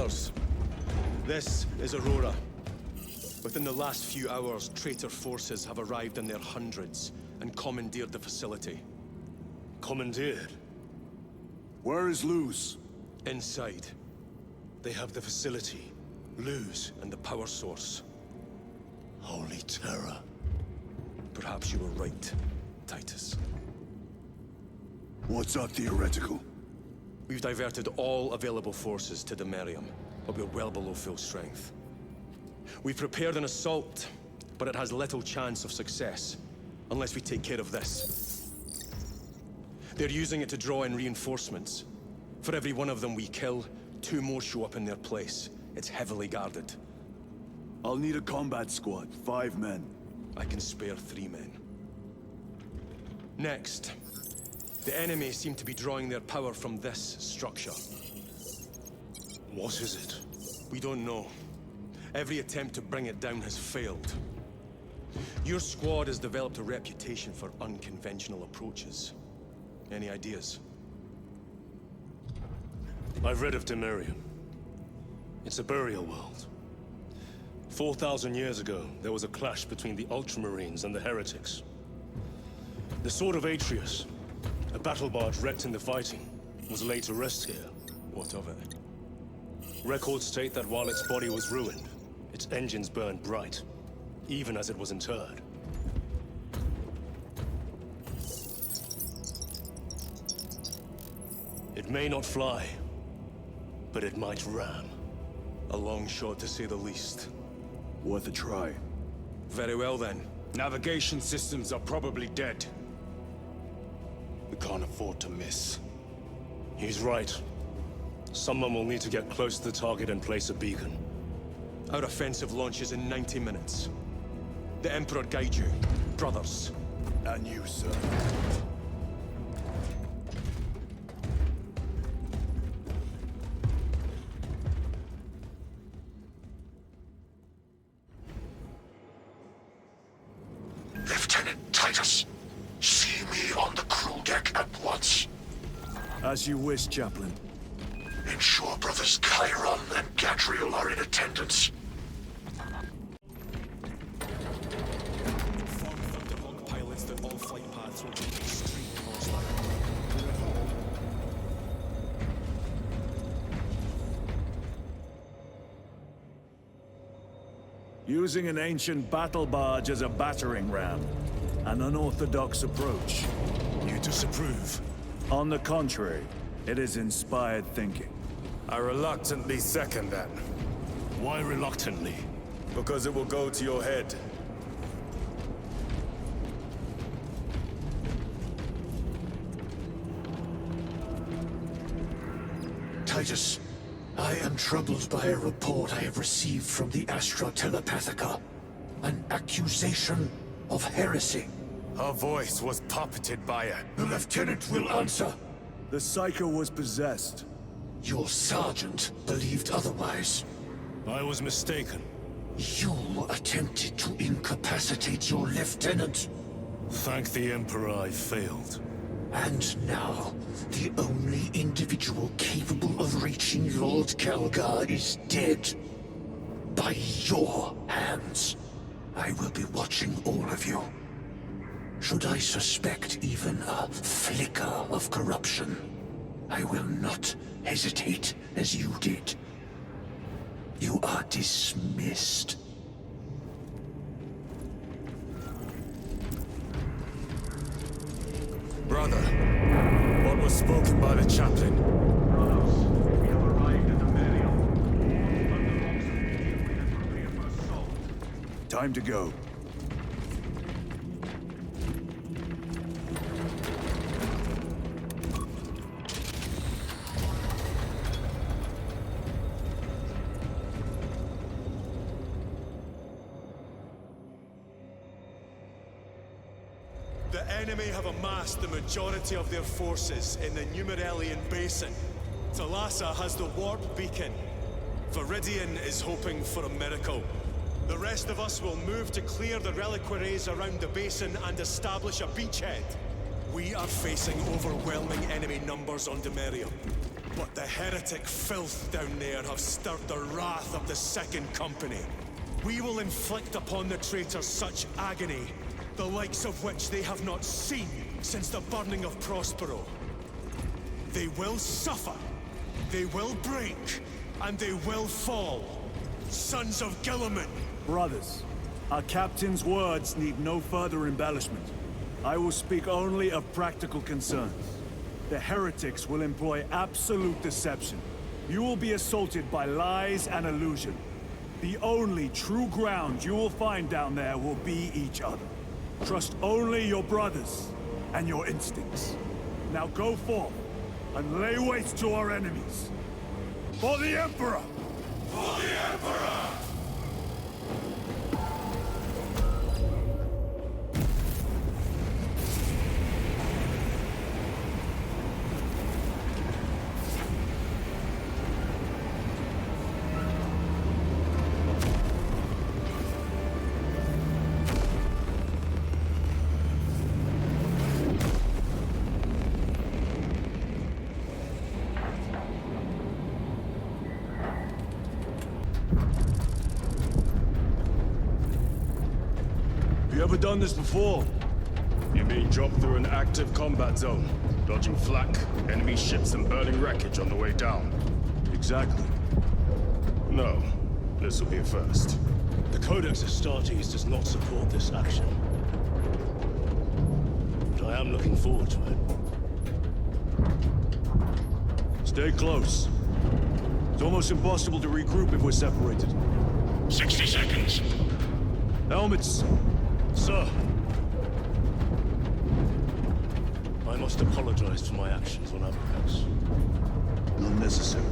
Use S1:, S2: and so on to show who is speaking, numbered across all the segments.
S1: Brothers, this is Aurora. Within the last few hours, traitor forces have arrived in their hundreds and commandeered the facility.
S2: Commandeered?
S3: Where is Luz?
S1: Inside. They have the facility, Luz, and the power source.
S2: Holy terror.
S1: Perhaps you were right, Titus.
S3: What's our theoretical?
S1: We've diverted all available forces to Demerium, but we're well below full strength. We've prepared an assault, but it has little chance of success, unless we take care of this. They're using it to draw in reinforcements. For every one of them we kill, 2 more show up in their place. It's heavily guarded.
S3: I'll need a combat squad, 5 men.
S1: I can spare 3 men. Next, the enemy seem to be drawing their power from this structure.
S2: What is it?
S1: We don't know. Every attempt to bring it down has failed. Your squad has developed a reputation for unconventional approaches. Any ideas?
S2: I've read of Demerium. It's a burial world. 4,000 years ago, there was a clash between the Ultramarines and the Heretics. The Sword of Atreus, a battle barge wrecked in the fighting, was laid to rest here.
S1: What of it?
S2: Records state that while its body was ruined, its engines burned bright, even as it was interred. It may not fly, but it might ram.
S1: A long shot, to say the least.
S3: Worth a try.
S1: Very well, then.
S4: Navigation systems are probably dead. We can't afford to miss.
S2: He's right. Someone will need to get close to the target and place a beacon.
S1: Our offensive launches in 90 minutes. The Emperor guide you, brothers.
S3: And you, sir.
S5: Lieutenant Titus, see me on the crew deck at once.
S3: As you wish, Chaplain.
S5: Ensure brothers Chiron and Gadriel are in attendance.
S1: Inform Thunderhawk pilots that all flight paths will be extremely hostile.
S3: Using an ancient battle barge as a battering ram. An unorthodox approach.
S2: You disapprove?
S3: On the contrary, it is inspired thinking.
S4: I reluctantly second that,
S2: Why reluctantly?
S4: because it will go to your head.
S5: Titus, I am troubled by a report I have received from the Astra Telepathica. An accusation of heresy.
S4: Her voice was puppeted by her.
S5: The lieutenant will answer.
S3: The Psycho was possessed.
S5: Your sergeant believed otherwise.
S2: I was mistaken.
S5: You attempted to incapacitate your lieutenant.
S2: Thank the Emperor I failed.
S5: And now, the only individual capable of reaching Lord Kelgar is dead. By your hands. I will be watching all of you. Should I suspect even a flicker of corruption, I will not hesitate as you did. You are dismissed.
S4: Brother, what was spoken by the chaplain?
S6: Brothers, we have arrived at the burial. Thunderhawks immediately and prepare for assault.
S3: Time to go.
S1: The enemy have amassed the majority of their forces in the Numerelian Basin. Thalassa has the warp beacon. Viridian is hoping for a miracle. The rest of us will move to clear the reliquaries around the basin and establish a beachhead. We are facing overwhelming enemy numbers on Demerium.
S7: But the heretic filth down there have stirred the wrath of the Second Company. We will inflict upon the traitors such agony, the likes of which they have not seen since the burning of Prospero. They will suffer, they will break, and they will fall. Sons of Gilliman!
S3: Brothers, our captain's words need no further embellishment. I will speak only of practical concerns. The heretics will employ absolute deception. You will be assaulted by lies and illusion. The only true ground you will find down there will be each other. Trust only your brothers and your instincts. Now go forth and lay waste to our enemies. For the Emperor!
S7: For the Emperor!
S3: Ever done this before?
S4: You mean drop through an active combat zone, dodging flak, enemy ships and burning wreckage on the way down?
S3: Exactly.
S4: No. This will be a first.
S2: The Codex Astartes does not support this action. But I am looking forward to it.
S3: Stay close. It's almost impossible to regroup if we're separated.
S5: 60 seconds.
S3: Helmets!
S2: Sir! I must apologize for my actions on Abrax.
S3: Not necessary.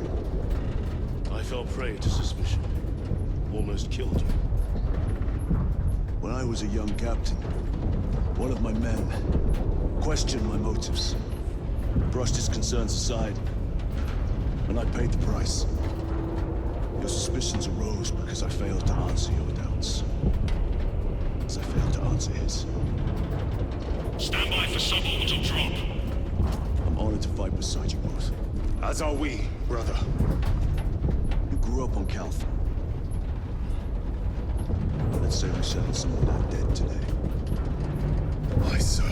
S2: I fell prey to suspicion. Almost killed you.
S3: When I was a young captain, one of my men questioned my motives, brushed his concerns aside, and I paid the price. Your suspicions arose because I failed to answer your doubts. As I failed to answer his.
S5: Stand by for suborbital drop.
S3: I'm honored to fight beside you both.
S4: As are we, brother.
S3: You grew up on Calth. Let's say we settled someone not dead today.
S4: Aye, sir.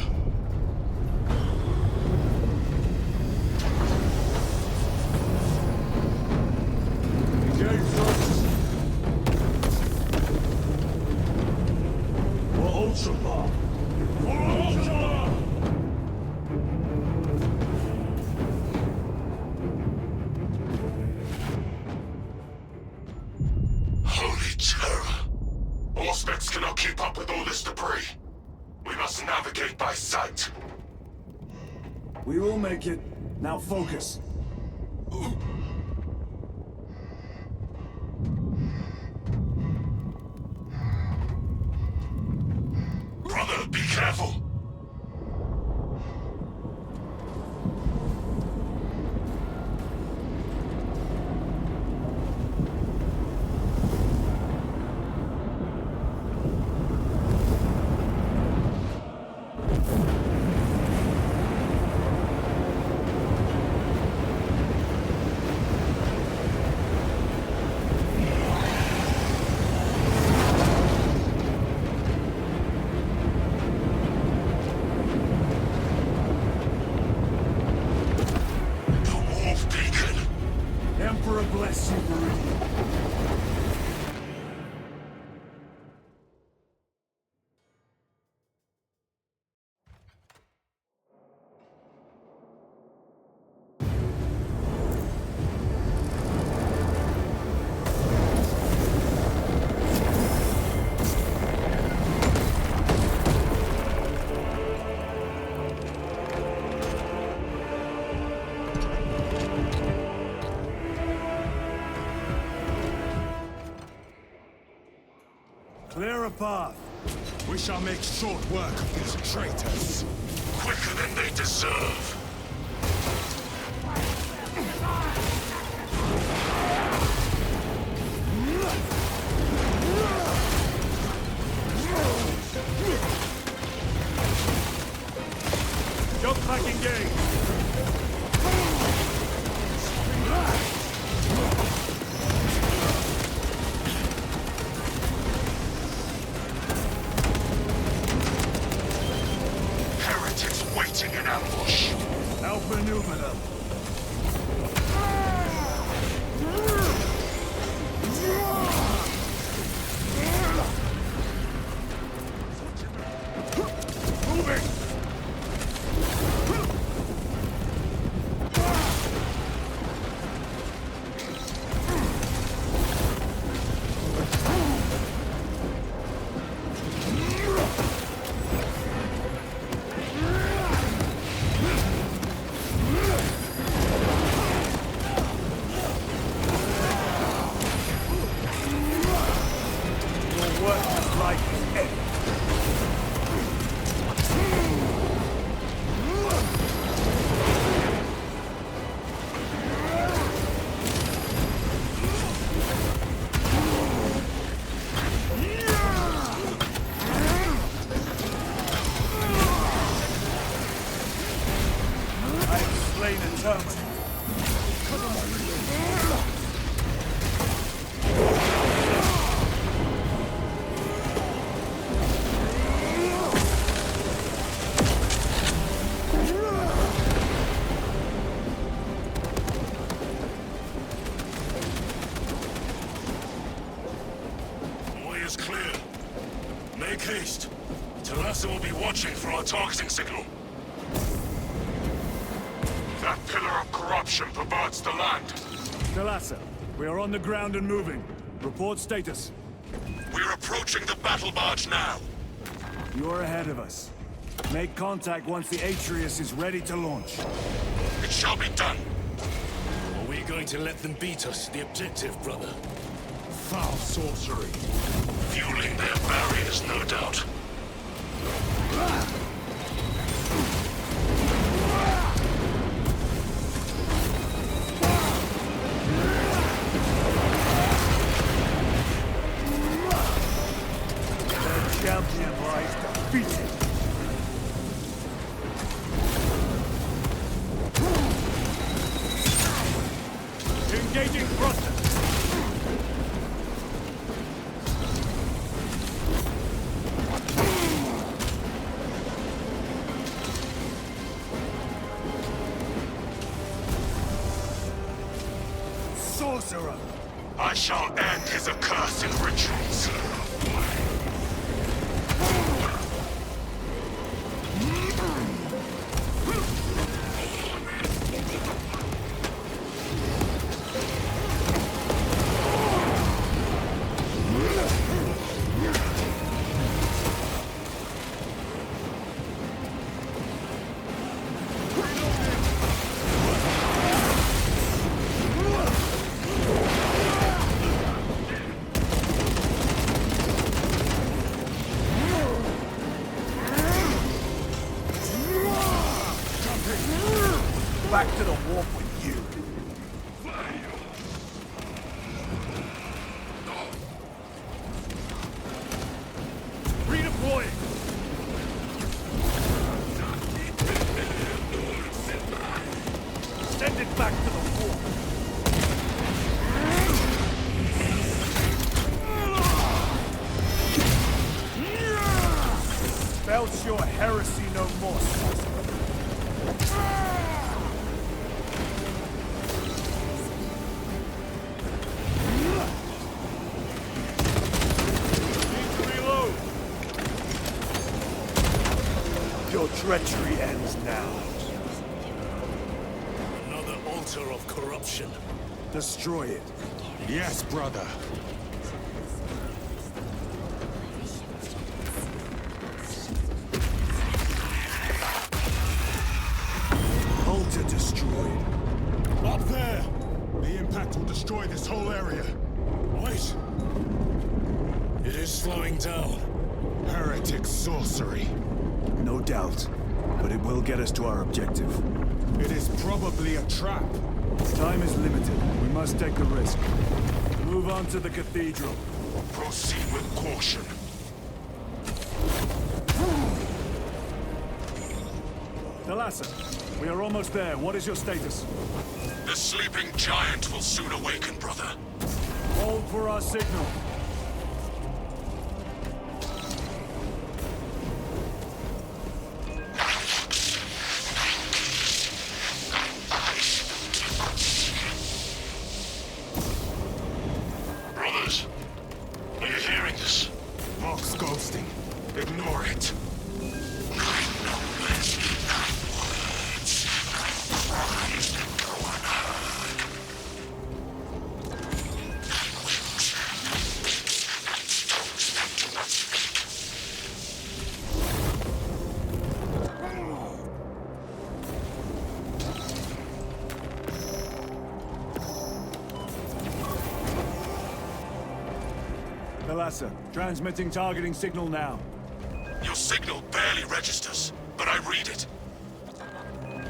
S5: Holy terror! Auspex cannot keep up with all this debris. We must navigate by sight.
S3: We will make it. Now focus.
S5: Brother, be careful!
S3: Emperor bless you, Meridian. Clear a path.
S7: We shall make short work of these traitors.
S5: Quicker than they deserve.
S3: Jump back engage.
S5: Heretics waiting in ambush.
S3: Outmaneuver them.
S5: Moving!
S3: Your work is like end. I have slain a terminal.
S2: Way is clear. Make haste. Talassa will be watching for our targeting signal.
S5: That pillar of corruption perverts the land.
S3: Talassa, we are on the ground and moving. Report status.
S5: We're approaching the battle barge now.
S3: You're ahead of us. Make contact once the Atreus is ready to launch.
S5: It shall be done.
S2: Are we going to let them beat us? The objective, brother.
S5: Foul sorcery. Fueling their barriers, no doubt.
S3: The champion lies defeated. Engaging thruster. Sorcerer!
S5: I shall end his accursed rituals.
S3: Back to the warp with you. Redeploying. Send it back to the warp. Belch your heresy no more, sorcerer. Your treachery ends now.
S2: Another altar of corruption.
S3: Destroy it.
S7: Yes, brother.
S3: Altar destroyed.
S7: Up there! The impact will destroy this whole area.
S2: Wait! It is slowing down.
S7: Heretic sorcery.
S3: No doubt. But it will get us to our objective.
S7: It is probably a trap.
S3: Time is limited. We must take the risk. Move on to the cathedral.
S5: Proceed with caution.
S3: Talassa, We are almost there. What is your status?
S5: The sleeping giant will soon awaken, brother.
S3: Hold for our signal.
S5: Brothers, are you hearing this?
S7: Mock's ghosting. Ignore it.
S5: I know it. Words. Crimes that go unheard.
S3: Thalassa, transmitting targeting signal now.
S5: Your signal barely registers, but I read it.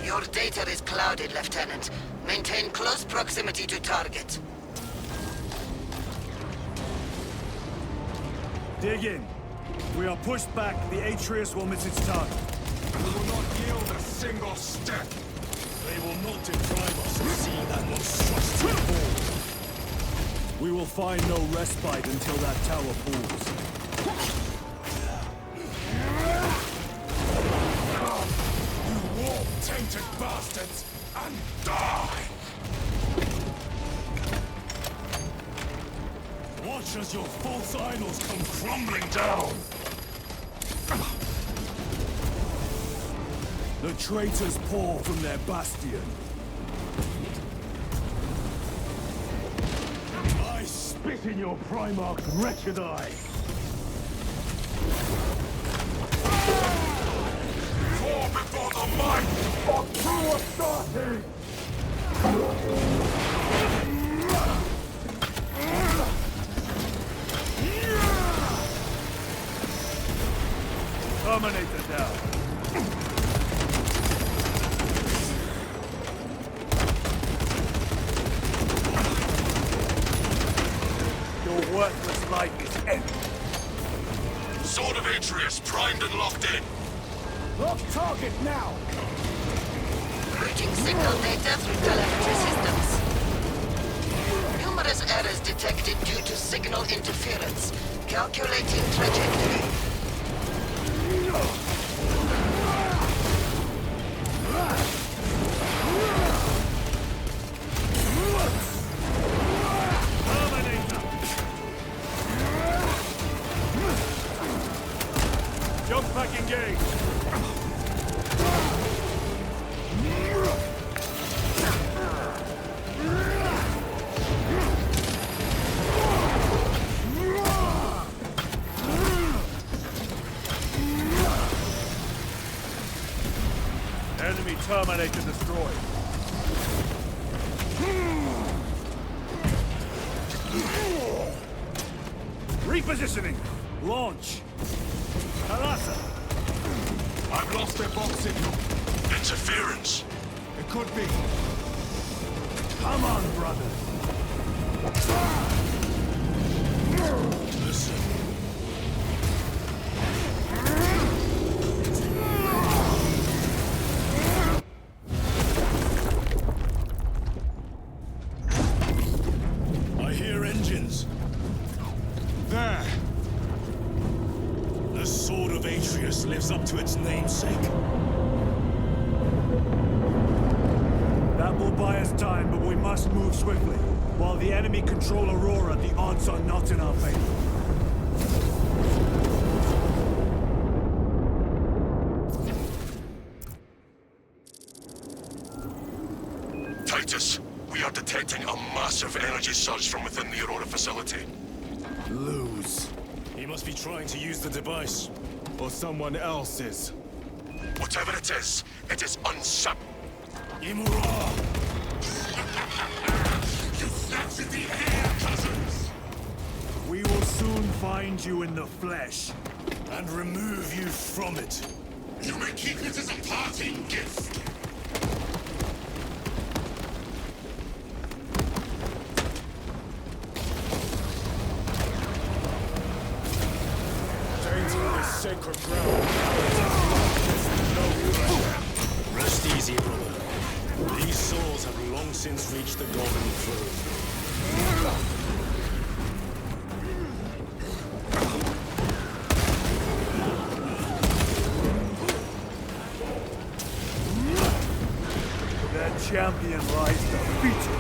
S8: Your data is clouded, Lieutenant. Maintain close proximity to target.
S3: Dig in. We are pushed back. The Atreus will miss its target.
S7: We will not yield a single step.
S2: They will not deprive us of seeing that monstrosity fall.
S3: We will find no respite until that tower falls.
S7: You warp-tainted bastards, and die!
S2: Watch as your false idols come crumbling down!
S3: The traitors pour from their bastion.
S2: I spit in your Primarch's wretched eye!
S7: Fall before the might of true authority!
S3: Terminator down. Your worthless life is ended.
S5: Sword of Atreus primed and locked in.
S3: Lock target now!
S8: Routing signal data through telemetry systems. Numerous errors detected due to signal interference. Calculating trajectory.
S3: Jump back engaged! Enemy Terminator destroyed. Repositioning! Launch! Thalassa!
S7: I've lost their box signal.
S5: Interference.
S7: It could be.
S3: Come on, brother!
S2: Listen. I hear engines.
S7: There!
S2: The Sword of Atreus lives up to its namesake.
S3: That will buy us time, but we must move swiftly. While the enemy control Aurora, the odds are not in our favor.
S5: Titus, we are detecting a massive energy surge from within the Aurora facility.
S7: Lose.
S2: He must be trying to use the device.
S7: Or someone else is.
S5: Whatever it is unsub.
S2: Imura!
S5: You snaps in the air, cousins!
S3: We will soon find you in the flesh.
S2: And remove you from it.
S5: You may keep it as a parting gift.
S7: Danger is sacred ground.
S2: Rest easy, brother.
S4: since reached the Golden Throne.
S3: Their champion lies defeated.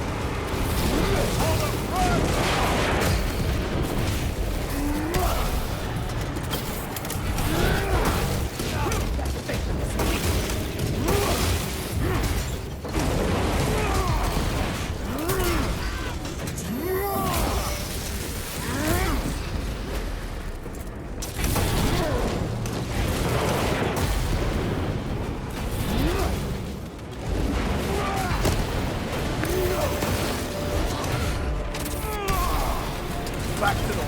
S3: Back to the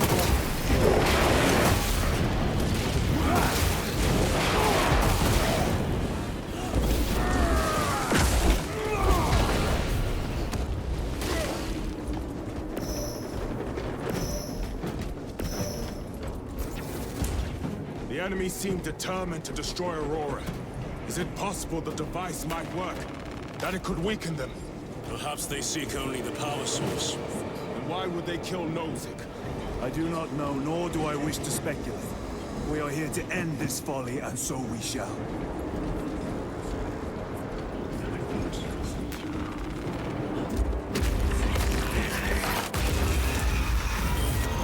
S7: The enemy seem determined to destroy Aurora. Is it possible the device might work? That it could weaken them?
S2: Perhaps they seek only the power source.
S7: And why would they kill Nozick?
S3: I do not know, nor do I wish to speculate. We are here to end this folly, and so we shall.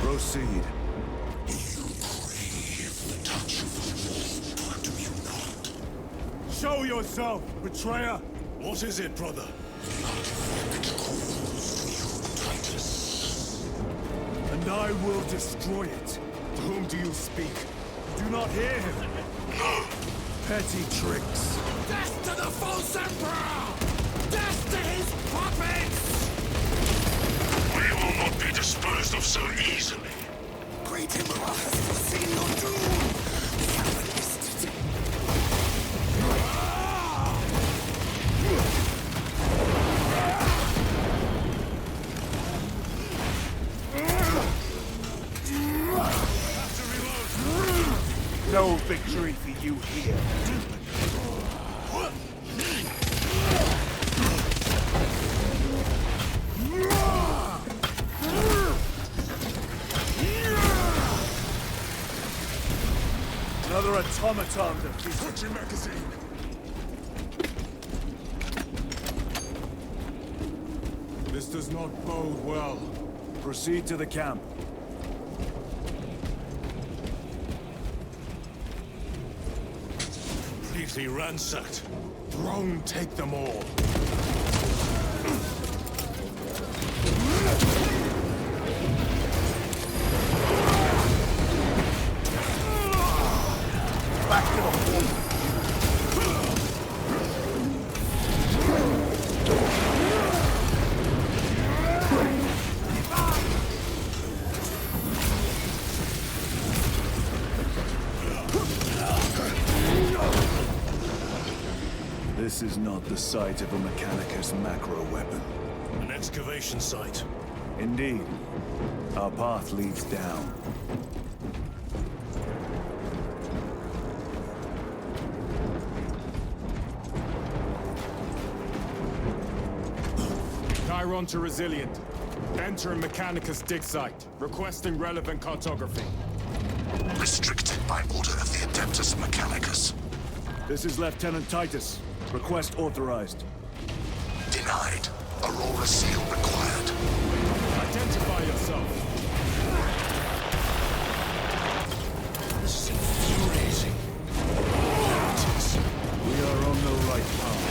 S3: Proceed. Show yourself, betrayer!
S2: What is it, brother?
S3: And I will destroy it.
S7: To whom do you speak?
S3: Do not hear him. Petty tricks.
S7: Death to the false Emperor! Death to his puppets!
S2: We will not be disposed of so easily.
S5: Great Emperor has foreseen your doom!
S3: No victory for you here. Another automaton defeated.
S7: Put your magazine! This does not bode well.
S3: Proceed to the camp.
S2: Completely ransacked.
S7: Drone, take them all.
S3: Back to the hall. This is not the site of a Mechanicus macro weapon.
S2: An excavation site.
S3: Indeed. Our path leads down.
S7: Chiron to Resilient. Enter Mechanicus dig site. Requesting relevant cartography.
S5: Restricted by order of the Adeptus Mechanicus.
S3: This is Lieutenant Titus. Request authorized.
S5: Denied. Aurora seal required.
S7: Identify yourself.
S2: This is infuriating.
S3: We are on the right path.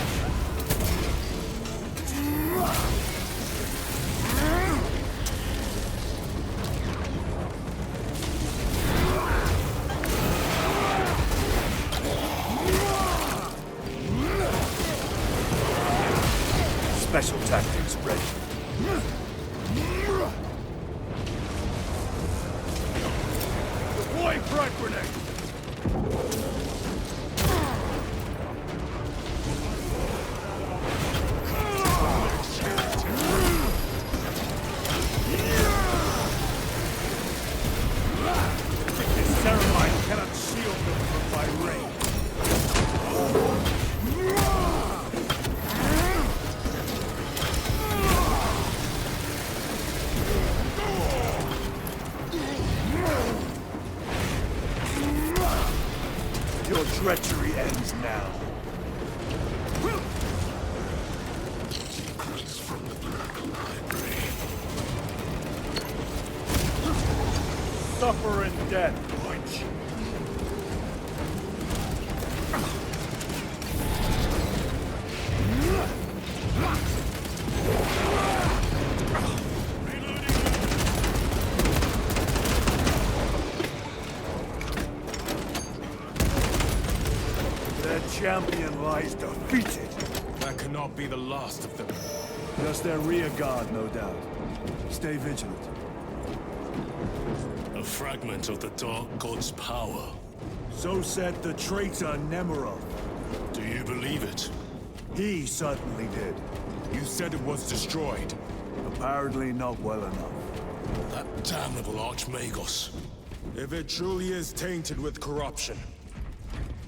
S3: Special tactics ready. Deploy frag grenade! This Ceramite cannot shield them from my range. suffer in death. Their champion lies defeated.
S7: That cannot be the last of them.
S3: Just their rear guard, no doubt. Stay vigilant.
S2: A fragment of the Dark God's power.
S3: So said the traitor Nemerov.
S2: Do you believe it?
S3: He certainly did.
S7: You said it was destroyed.
S3: Apparently not well enough.
S2: That damnable Archmagos.
S7: If it truly is tainted with corruption,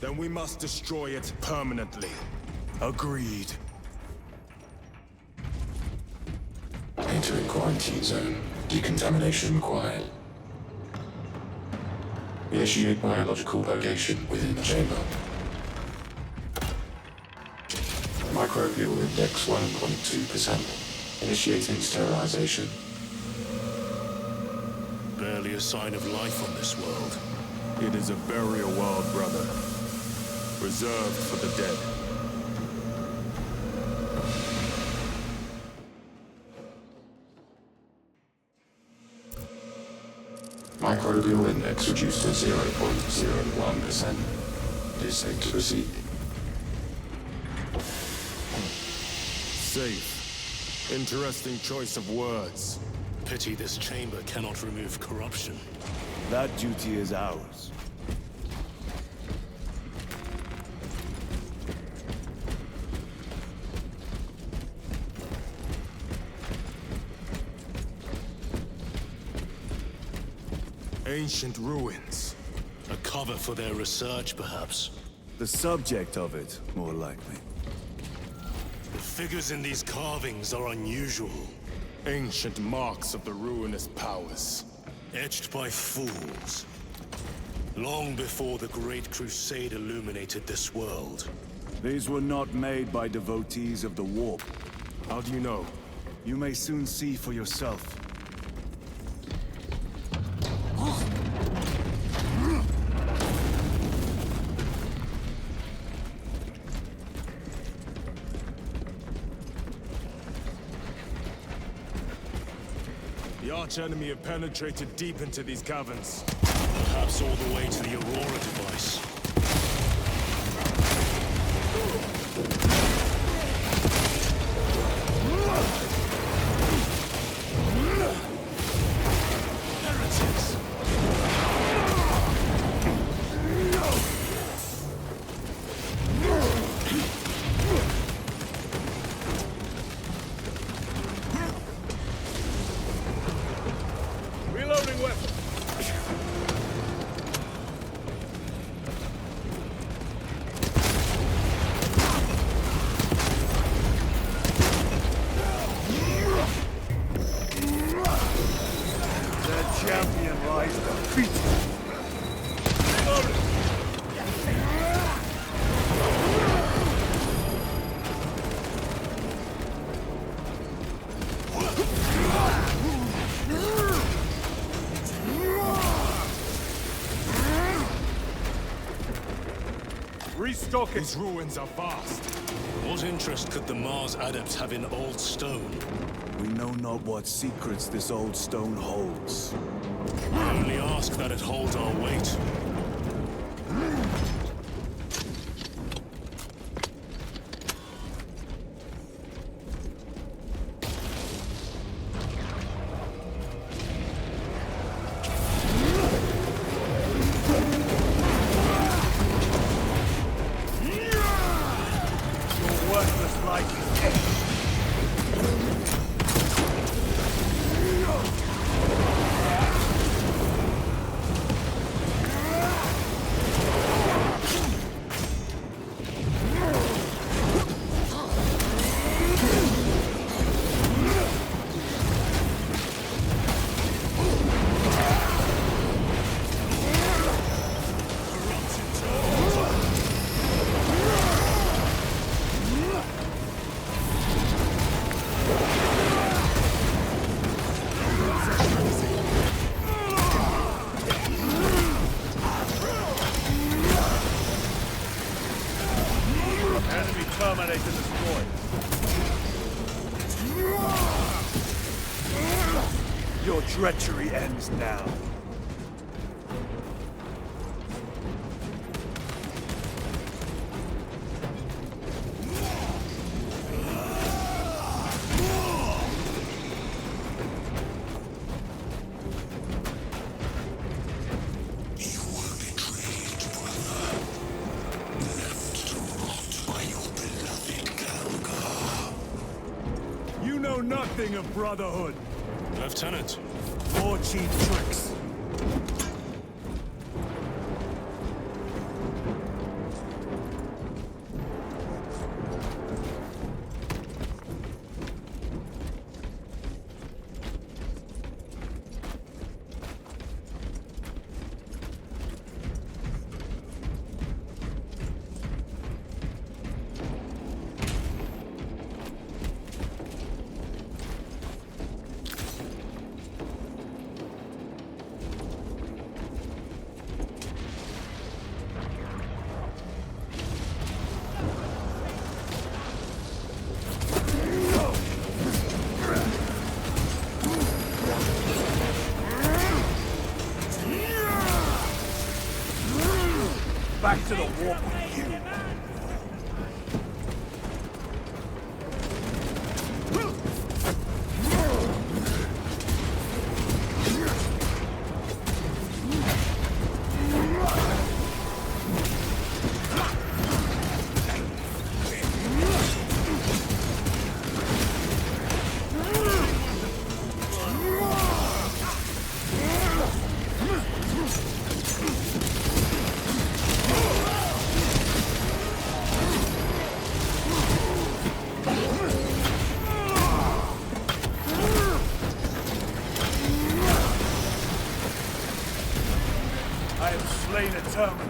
S7: then we must destroy it permanently.
S3: Agreed.
S9: Entering quarantine zone. Decontamination required. Initiate biological purgation within the chamber. Microbial index 1.2%. Initiating sterilization.
S2: Barely a sign of life on this world.
S7: It is a burial world, brother. Reserved for the dead.
S9: Microbial index reduced to 0.01%. It is safe to proceed.
S7: Safe. Interesting choice of words.
S2: Pity this chamber cannot remove corruption.
S3: That duty is ours.
S7: Ancient ruins.
S2: A cover for their research, perhaps.
S3: The subject of it, more likely.
S2: The figures in these carvings are unusual.
S7: Ancient marks of the ruinous powers.
S2: Etched by fools. Long before the Great Crusade illuminated this world.
S3: These were not made by devotees of the warp.
S7: How do you know?
S3: You may soon see for yourself.
S7: The arch-enemy have penetrated deep into these caverns.
S2: Perhaps all the way to the Aurora device. Heretics!
S7: Reloading weapon.
S3: Their champion lies defeated. Restock it.
S7: These ruins are vast.
S2: What interest could the Mars adepts have in old stone?
S3: We know not what secrets this old stone holds.
S2: I only ask that it hold our weight.
S3: Your worthless life is dead. destroyed. Your treachery ends now. You know nothing of brotherhood.
S2: Lieutenant,
S3: More cheap tricks. Back to the warp with you. I have slain a terminal.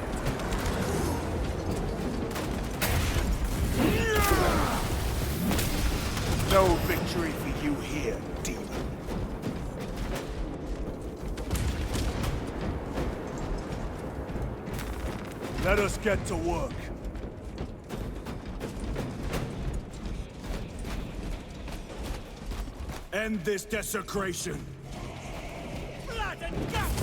S3: No victory for you here, demon. Let us get to work. End this desecration. Blood and guts!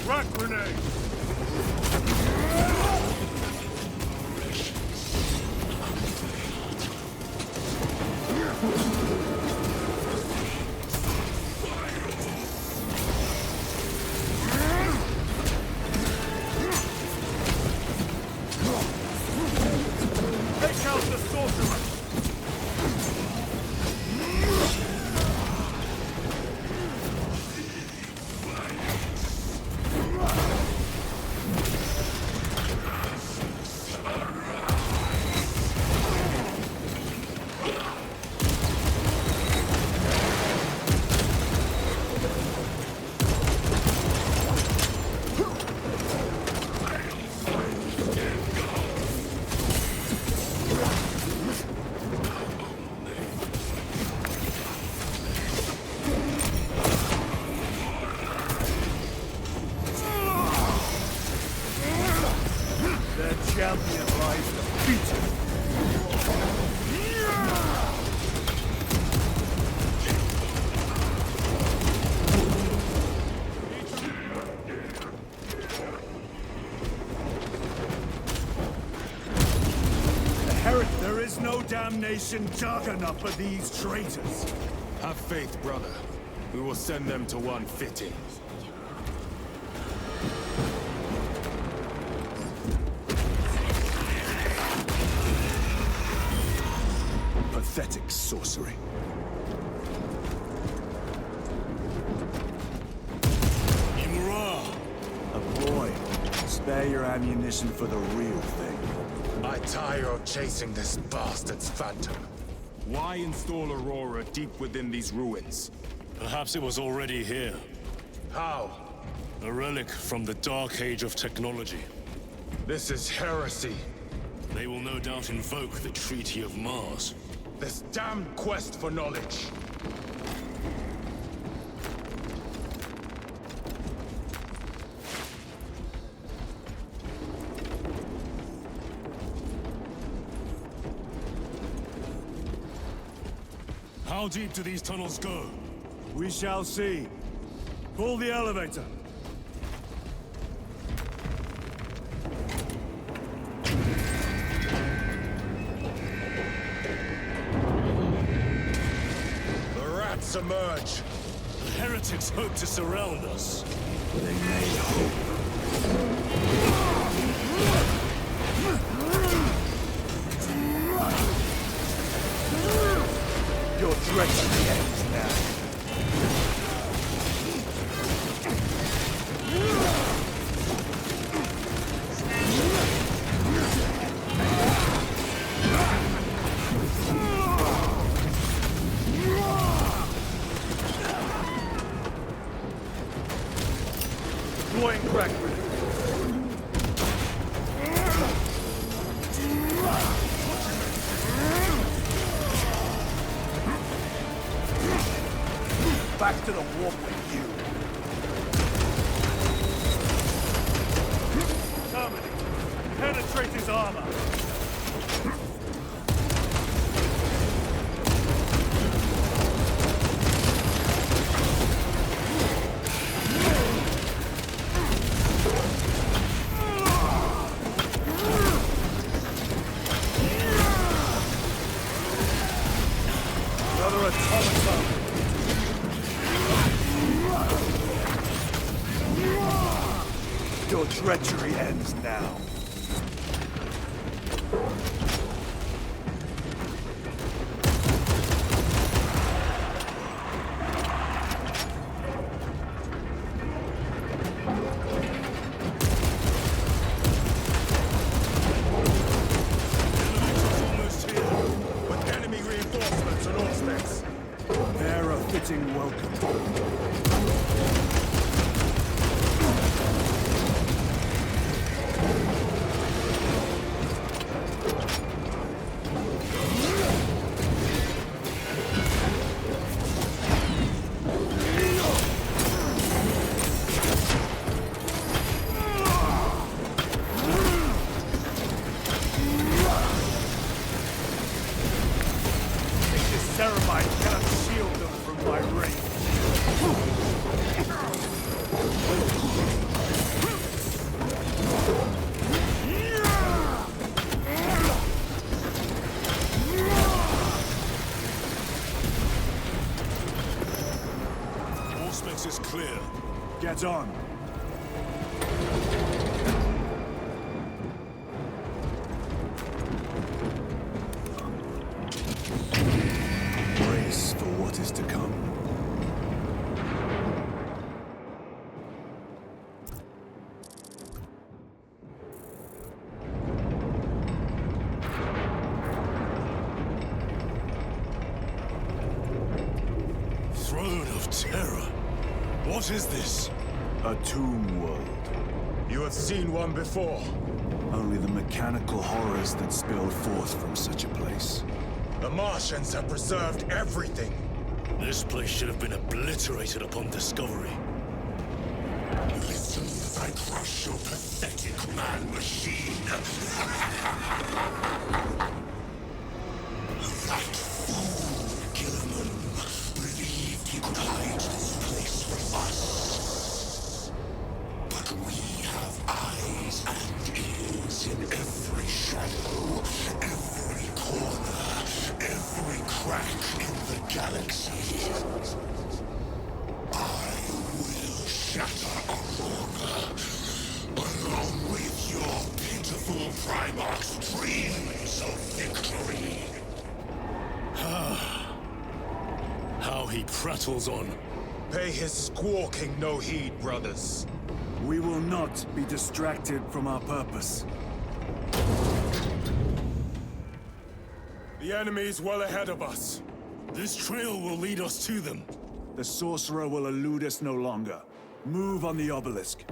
S3: Rock grenade! Take out the sorcerer! Champion lies defeated. There is no damnation dark enough for these traitors.
S4: Have faith, brother. We will send them to one fitting.
S3: Pathetic sorcery. A boy. Spare your ammunition for the real thing.
S10: I tire of chasing this bastard's phantom.
S4: Why install Aurora deep within these ruins?
S2: Perhaps it was already here.
S10: How?
S2: A relic from the dark age of technology.
S10: This is heresy.
S2: They will no doubt invoke the Treaty of Mars.
S4: This damn quest for knowledge.
S2: How deep do these tunnels go?
S3: We shall see. Pull the elevator.
S4: The rats emerge.
S2: The heretics hope to surround us.
S3: They may hope. Your treachery ends now. Deploying crack grenade. Back to the warp with you. Terminate. Penetrate his armor. Another automaton. Your treachery ends now.
S4: Almost here. With enemy reinforcements and aspects.
S3: They're a fitting welcome. This Ceramite cannot shield them from my range.
S2: Auspex is clear.
S3: Get on. Brace for what is to come.
S2: Throne of Terror. What is this?
S3: A tomb world.
S4: You have seen one before.
S3: Only the mechanical horrors that spilled forth from such a place.
S4: The Martians have preserved everything.
S2: This place should have been obliterated upon discovery.
S5: Listen as I crush your pathetic man-machine. That fool, Gilliman, believed he could hide this place from us. But we have eyes and ears in every shadow, every corner, every crack in the galaxy. I will shatter Aurora, along with your pitiful Primarch's dreams of victory.
S2: How he prattles on.
S4: Pay his squawking no heed, brothers.
S3: We will not be distracted from our purpose.
S4: The enemy's well ahead of us.
S2: This trail will lead us to them.
S3: The sorcerer will elude us no longer. Move on the obelisk.